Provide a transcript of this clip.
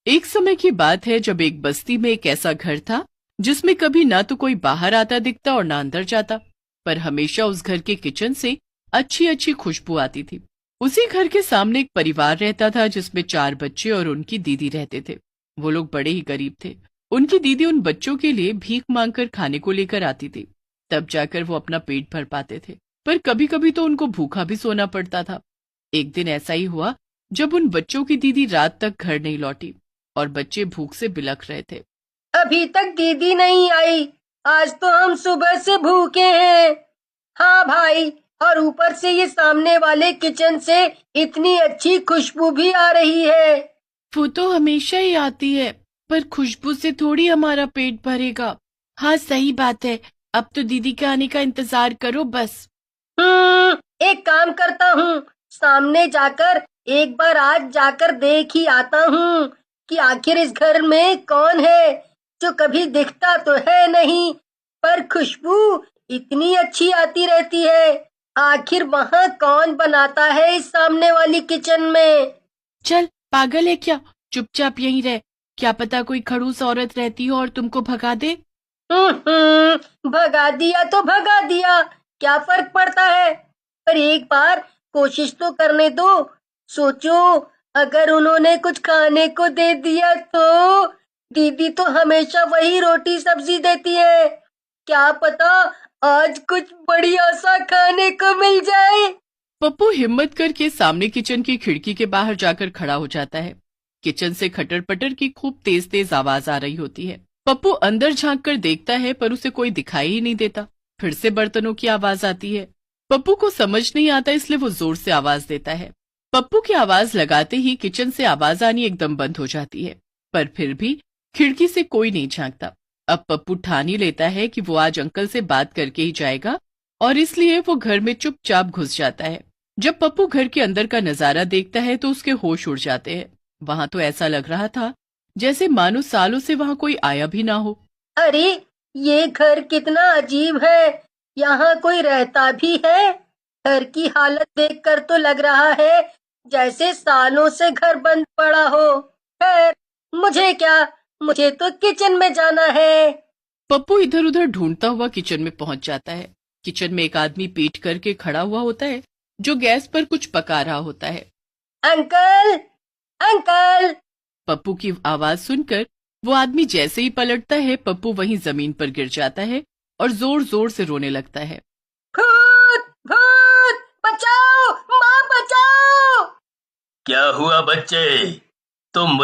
एक समय की बात है जब एक बस्ती में एक ऐसा घर था जिसमें कभी ना तो कोई बाहर आता दिखता और ना अंदर जाता, पर हमेशा उस घर के किचन से अच्छी अच्छी खुशबू आती थी। उसी घर के सामने एक परिवार रहता था जिसमें 4 बच्चे और उनकी दीदी रहते थे। वो लोग बड़े ही गरीब थे। उनकी दीदी उन बच्चों के लिए भीख मांगकर खाने को लेकर आती थी, तब जाकर वो अपना पेट भर पाते थे, पर कभी कभी तो उनको भूखा भी सोना पड़ता था। एक दिन ऐसा ही हुआ जब उन बच्चों की दीदी रात तक घर नहीं लौटी और बच्चे भूख से बिलख रहे थे। अभी तक दीदी नहीं आई। आज तो हम सुबह से भूखे हैं। हाँ भाई, और ऊपर से ये सामने वाले किचन से इतनी अच्छी खुशबू भी आ रही है। वो तो हमेशा ही आती है, पर खुशबू से थोड़ी हमारा पेट भरेगा। हाँ सही बात है, अब तो दीदी के आने का इंतजार करो बस। एक काम करता हूँ, सामने जाकर एक बार आज जाकर देख ही आता हूँ कि आखिर इस घर में कौन है जो कभी दिखता तो है नहीं, पर खुशबू इतनी अच्छी आती रहती है। आखिर वहाँ कौन बनाता है इस सामने वाली किचन में। चल पागल है क्या, चुपचाप यहीं रह। क्या पता कोई खड़ूस औरत रहती हो और तुमको भगा दे। भगा दिया तो भगा दिया, क्या फर्क पड़ता है। पर एक बार कोशिश तो करने दो। सोचो, अगर उन्होंने कुछ खाने को दे दिया तो। दीदी तो हमेशा वही रोटी सब्जी देती है। क्या पता आज कुछ बढ़िया सा खाने को मिल जाए। पप्पू हिम्मत करके सामने किचन की खिड़की के बाहर जाकर खड़ा हो जाता है। किचन से खटर पटर की खूब तेज तेज आवाज आ रही होती है। पप्पू अंदर झांक कर देखता है पर उसे कोई दिखाई ही नहीं देता। फिर से बर्तनों की आवाज आती है। पप्पू को समझ नहीं आता, इसलिए वो जोर से आवाज देता है। पप्पू की आवाज लगाते ही किचन से आवाज आनी एकदम बंद हो जाती है, पर फिर भी खिड़की से कोई नहीं झांकता। अब पप्पू ठान ही लेता है कि वो आज अंकल से बात करके ही जाएगा, और इसलिए वो घर में चुपचाप घुस जाता है। जब पप्पू घर के अंदर का नजारा देखता है तो उसके होश उड़ जाते हैं। वहां तो ऐसा लग रहा था जैसे मानो सालों से वहां कोई आया भी ना हो। अरे, ये घर कितना अजीब है। यहाँ कोई रहता भी है। घर की हालत देखकर तो लग रहा है जैसे सालों से घर बंद पड़ा हो। खैर, मुझे क्या, मुझे तो किचन में जाना है। पप्पू इधर उधर ढूंढता हुआ किचन में पहुंच जाता है। किचन में एक आदमी पीठ करके खड़ा हुआ होता है जो गैस पर कुछ पका रहा होता है। Uncle, uncle. पप्पू की आवाज सुनकर वो आदमी जैसे ही पलटता है, पप्पू वहीं जमीन पर गिर जाता है और जोर जोर से रोने लगता है। भूत, भूत, बचाओ, माँ बचाओ। क्या हुआ बच्चे, तुम